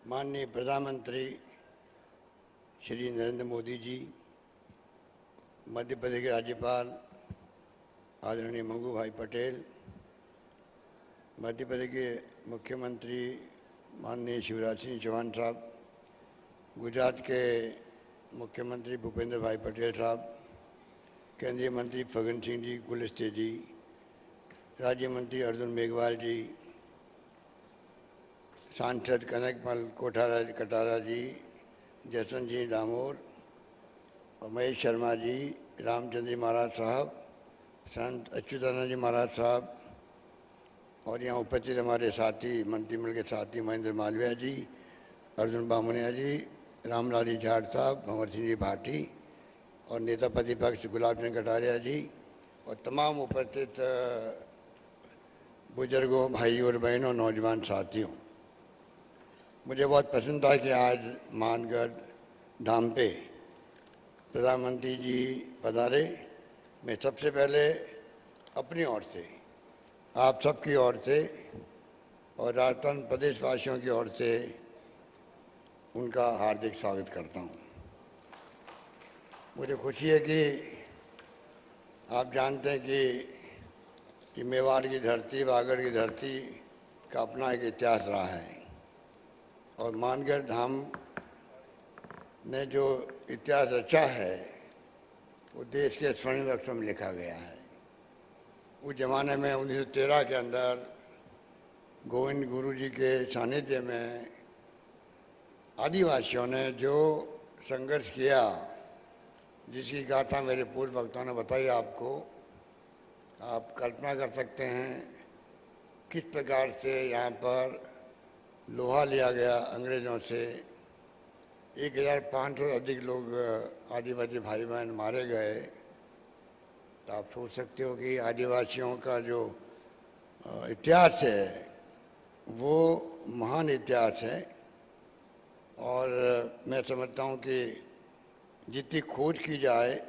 माननीय प्रधानमंत्री श्री नरेंद्र मोदी जी, मध्य प्रदेश के राज्यपाल आदरणीय मंगू भाई पटेल, मध्य प्रदेश के मुख्यमंत्री माननीय शिवराज सिंह चौहान साहब, गुजरात के मुख्यमंत्री भूपेंद्र भाई पटेल साहब, केंद्रीय मंत्री फग्गन सिंह जी कुलस्ते जी, राज्य मंत्री अर्जुन मेघवाल जी, सांसद कनकमल कटारा जी, जसवंत जी डामोर और महेश शर्मा जी, रामचंद्र जी महाराज साहब, संत अच्युतानंद जी महाराज साहब और यहाँ उपस्थित हमारे साथी मंत्रिमंडल के साथी महेंद्र मालवीय जी, अर्जुन बामनिया जी, रामलाल जी जाट साहब, भंवर सिंह जी भाटी और नेता प्रतिपक्ष गुलाब चंद कटारिया जी और तमाम उपस्थित बुजुर्गों, भाइयों और बहनों, नौजवान साथियों, मुझे बहुत पसंद था कि आज मानगढ़ धाम पे प्रधानमंत्री जी पधारे। मैं सबसे पहले अपनी ओर से, आप सबकी ओर से और राजस्थान प्रदेशवासियों की ओर से उनका हार्दिक स्वागत करता हूं। मुझे खुशी है कि आप जानते हैं कि मेवाड़ की धरती, वागड़ की धरती का अपना एक इतिहास रहा है और मानगढ़ धाम ने जो इतिहास रचा है वो देश के स्वर्णिम अक्षरों में लिखा गया है। उस जमाने में 1913 के अंदर गोविंद गुरु जी के सानिध्य में आदिवासियों ने जो संघर्ष किया, जिसकी गाथा मेरे पूर्व वक्ताओं ने बताई आपको, आप कल्पना कर सकते हैं किस प्रकार से यहाँ पर लोहा लिया गया अंग्रेज़ों से। 1500 से अधिक लोग आदिवासी भाई बहन मारे गए। तो आप सोच सकते हो कि आदिवासियों का जो इतिहास है वो महान इतिहास है और मैं समझता हूँ कि जितनी खोज की जाए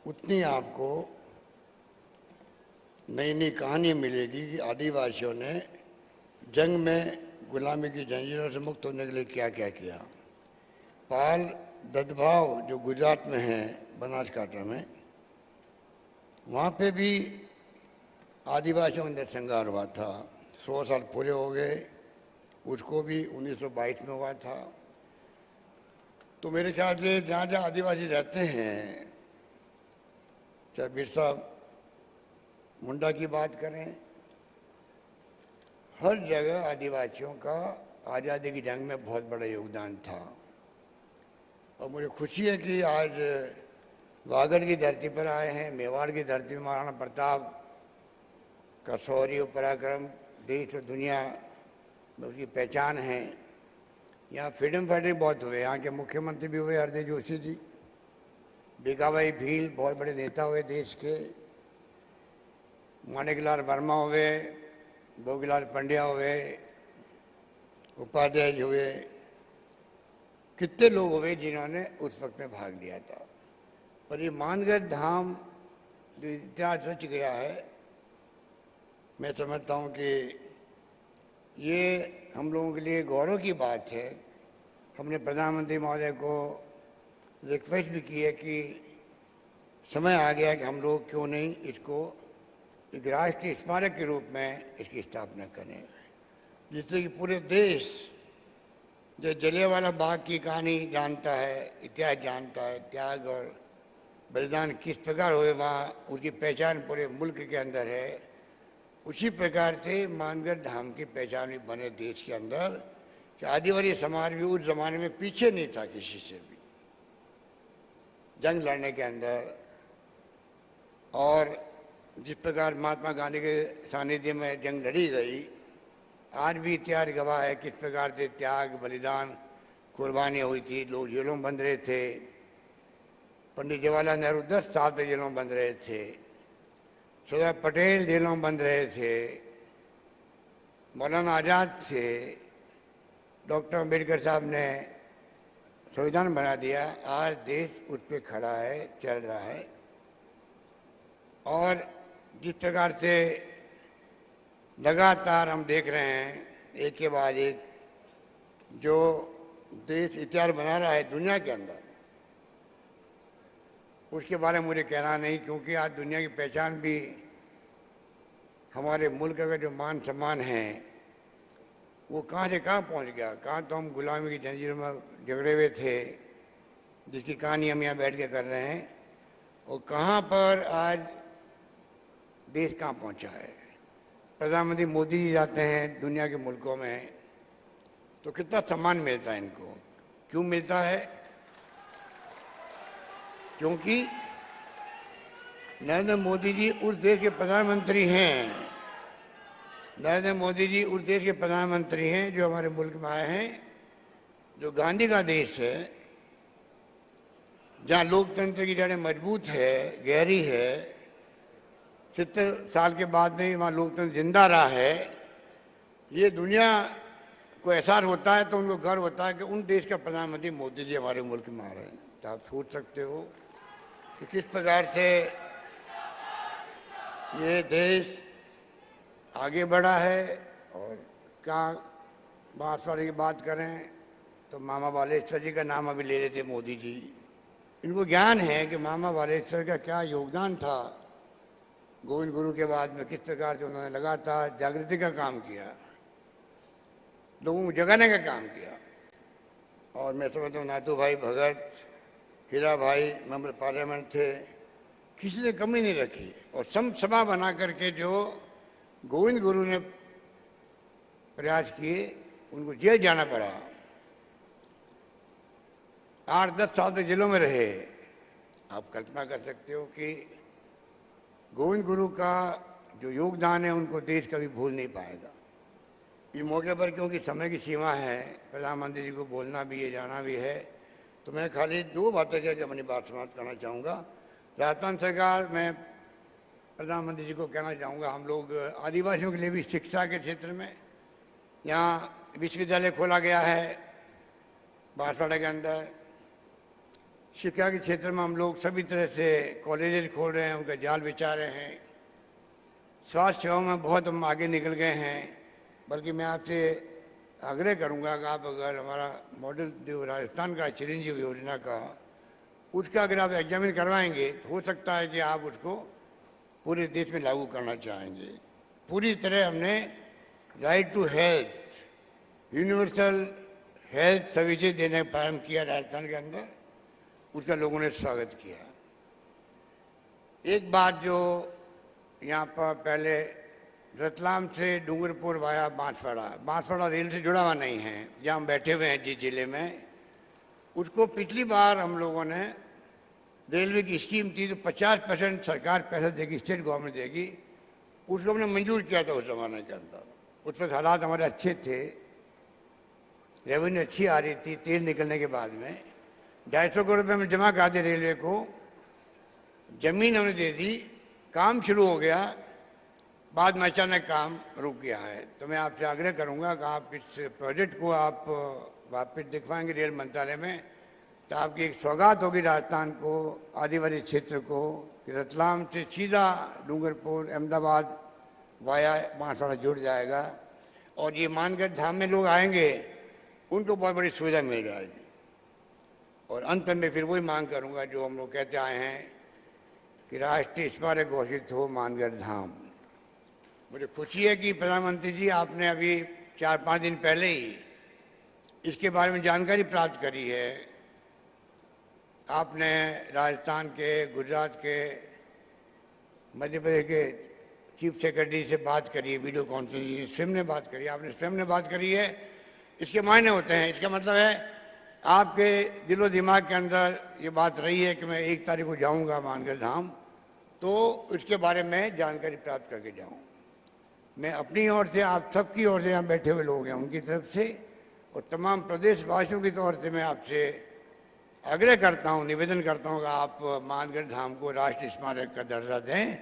उतनी आपको नई नई कहानी मिलेगी कि आदिवासियों ने जंग में गुलामी की जंजीरों से मुक्त होने के लिए क्या क्या किया। पाल ददभाव जो गुजरात में है, बनासकांठा में, वहाँ पे भी आदिवासियों का नरसंहार हुआ था। 100 साल पूरे हो गए, उसको भी 1922 में हुआ था। तो मेरे ख्याल से जहाँ जहाँ आदिवासी रहते हैं, चाहे बिरसा मुंडा की बात करें, हर जगह आदिवासियों का आज़ादी की जंग में बहुत बड़ा योगदान था। और मुझे खुशी है कि आज वागड़ की धरती पर आए हैं, मेवाड़ की धरती में महाराणा प्रताप का शौर्य पराक्रम देश और दुनिया में उसकी पहचान है। यहाँ फ्रीडम फाइटर बहुत हुए, यहाँ के मुख्यमंत्री भी हुए हरदेव जोशी जी, भिखाबाई भील बहुत बड़े नेता हुए देश के, माणिकलाल वर्मा हुए, भोगीलाल पंड्या हुए, उपाध्याय जी हुए, कितने लोग हुए जिन्होंने उस वक्त में भाग लिया था। पर ये मानगढ़ धाम जो इतिहास रच गया है, मैं समझता हूँ कि ये हम लोगों के लिए गौरव की बात है। हमने प्रधानमंत्री महोदय को रिक्वेस्ट भी की है कि समय आ गया कि हम लोग क्यों नहीं इसको एक राष्ट्रीय स्मारक के रूप में इसकी स्थापना करें, जिससे कि पूरे देश जो जलियांवाला बाग की कहानी जानता है, इतिहास जानता है, त्याग और बलिदान किस प्रकार हुए वहाँ उसकी पहचान पूरे मुल्क के अंदर है, उसी प्रकार से मानगढ़ धाम की पहचान भी बने देश के अंदर कि आदिवासी समाज भी उस जमाने में पीछे नहीं था किसी से भी जंग लड़ने के अंदर। और जिस प्रकार महात्मा गांधी के सानिध्य में जंग लड़ी गई, आज भी इतिहास गवाह है किस प्रकार से त्याग, बलिदान, कुर्बानियाँ हुई थी। लोग जेलों में बंद रहे थे। पंडित जवाहरलाल नेहरू 10 साल तक जेलों में बंद रहे थे। सरदार पटेल जेलों में बंद रहे थे। मौलाना आज़ाद थे। डॉक्टर अम्बेडकर साहब ने संविधान बना दिया। आज देश उस पर खड़ा है, चल रहा है। और जिस प्रकार से लगातार हम देख रहे हैं एक के बाद एक जो देश इतिहास बना रहा है दुनिया के अंदर, उसके बारे में मुझे कहना नहीं, क्योंकि आज दुनिया की पहचान भी हमारे मुल्क का जो मान सम्मान है वो कहाँ से कहाँ पहुँच गया। कहाँ तो हम गुलामी की जंजीरों में झगड़े हुए थे, जिसकी कहानी हम यहाँ बैठ के कर रहे हैं, और कहाँ पर आज देश कहाँ पहुँचा है। प्रधानमंत्री मोदी जी जाते हैं दुनिया के मुल्कों में तो कितना सम्मान मिलता है इनको। क्यों मिलता है? क्योंकि नरेंद्र मोदी जी उस देश के प्रधानमंत्री हैं। नरेंद्र मोदी जी उस देश के प्रधानमंत्री हैं जो हमारे मुल्क में आए हैं, जो गांधी का देश है, जहाँ लोकतंत्र की जड़ें मजबूत है, गहरी है। 70 साल के बाद में वहाँ लोकतंत्र जिंदा रहा है। ये दुनिया को एहसास होता है तो उनको गर्व होता है कि उन देश का प्रधानमंत्री मोदी जी हमारे मुल्क में आ रहे हैं। तो आप सोच सकते हो कि किस प्रकार से ये देश आगे बढ़ा है। और कहाँ बांसवाड़े की बात करें तो मामा बालेश्वर जी का नाम अभी ले लेते मोदी जी। इनको ज्ञान है कि मामा बालेश्वर का क्या योगदान था गोविंद गुरु के बाद में, किस प्रकार से उन्होंने लगातार जागृति का काम किया, लोगों को जगाने का काम किया। और मैं समझता हूँ नाथू भाई भगत, हीरा भाई मेंबर पार्लियामेंट थे, किसी ने कमी नहीं रखी। और सभा बना करके जो गोविंद गुरु ने प्रयास किए, उनको जेल जाना पड़ा, 8-10 साल तक जेलों में रहे। आप कल्पना कर सकते हो कि गोविंद गुरु का जो योगदान है उनको देश कभी भूल नहीं पाएगा। इस मौके पर क्योंकि समय की सीमा है, प्रधानमंत्री जी को बोलना भी है, जाना भी है, तो मैं खाली 2 बातें कह के अपनी बात समाप्त करना चाहूँगा। राजस्थान सरकार, मैं प्रधानमंत्री जी को कहना चाहूँगा, हम लोग आदिवासियों के लिए भी शिक्षा के क्षेत्र में यहाँ विश्वविद्यालय खोला गया है बांसवाड़ा के अंदर। शिक्षा के क्षेत्र में हम लोग सभी तरह से कॉलेजेस खोल रहे हैं, उनका जाल बिछा रहे हैं। स्वास्थ्य सेवाओं में बहुत हम आगे निकल गए हैं। बल्कि मैं आपसे आग्रह करूंगा कि आप अगर हमारा मॉडल जो राजस्थान का चिरंजीवी योजना का, उसका अगर आप एग्जामिन करवाएंगे तो हो सकता है कि आप उसको पूरे देश में लागू करना चाहेंगे। पूरी तरह हमने right to health, universal health services देने का प्रारंभ किया राजस्थान के अंदर, उसका लोगों ने स्वागत किया। एक बात जो यहाँ पर पहले रतलाम से डूंगरपुर वाया बांसवाड़ा रेल से जुड़ा हुआ नहीं है, जहाँ हम बैठे हुए हैं जिस जिले में, उसको पिछली बार हम लोगों ने रेलवे की स्कीम थी तो 50% सरकार पैसा देगी, स्टेट गवर्नमेंट देगी, उसको हमने मंजूर किया था उस जमाने के अंदर। उस वक्त हालात हमारे अच्छे थे, रेवेन्यू अच्छी आ रही थी, तेल निकलने के बाद में 250 करोड़ रुपये में जमा करा दिए रेलवे को, जमीन हमने दे दी, काम शुरू हो गया, बाद में अचानक काम रुक गया है। तो मैं आपसे आग्रह करूंगा कि आप इस प्रोजेक्ट को आप वापस दिखवाएंगे रेल मंत्रालय में, तो आपकी एक सौगात होगी राजस्थान को, आदिवासी क्षेत्र को, कि रतलाम से सीधा डूंगरपुर अहमदाबाद वाया बांसवाड़ा जुड़ जाएगा। और ये मानगढ़ धाम में लोग आएंगे, उनको बहुत बड़ी सुविधा मिल जाएगी। और अंत में फिर वही मांग करूंगा जो हम लोग कहते आए हैं कि राष्ट्रीय स्मारक घोषित हो मानगढ़ धाम। मुझे खुशी है कि प्रधानमंत्री जी आपने अभी 4-5 दिन पहले ही इसके बारे में जानकारी प्राप्त करी है। आपने राजस्थान के, गुजरात के, मध्य प्रदेश के चीफ सेक्रेटरी से बात करी है, वीडियो कॉन्फ्रेंसिंग स्वयं ने बात करी, आपने स्वयं ने बात करी है। इसके मायने होते हैं, इसका मतलब है आपके दिलो दिमाग के अंदर ये बात रही है कि मैं 1 तारीख को जाऊंगा मानगढ़ धाम, तो इसके बारे में जानकारी प्राप्त करके जाऊं। मैं अपनी ओर से, आप सबकी ओर से, यहाँ बैठे हुए लोग हैं उनकी तरफ से, और तमाम प्रदेशवासियों की तौर से मैं आपसे आग्रह करता हूँ, निवेदन करता हूँ कि आप मानगढ़ धाम को राष्ट्रीय स्मारक का दर्जा दें।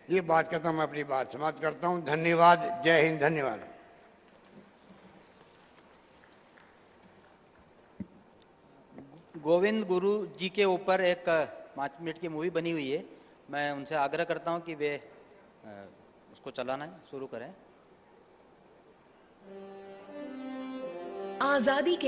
ये बात कहता हूँ, मैं अपनी बात समाप्त करता हूँ। धन्यवाद। जय हिंद। धन्यवाद। गोविंद गुरु जी के ऊपर एक 5 मिनट की मूवी बनी हुई है, मैं उनसे आग्रह करता हूं कि वे उसको चलाना है, शुरू करें। आजादी के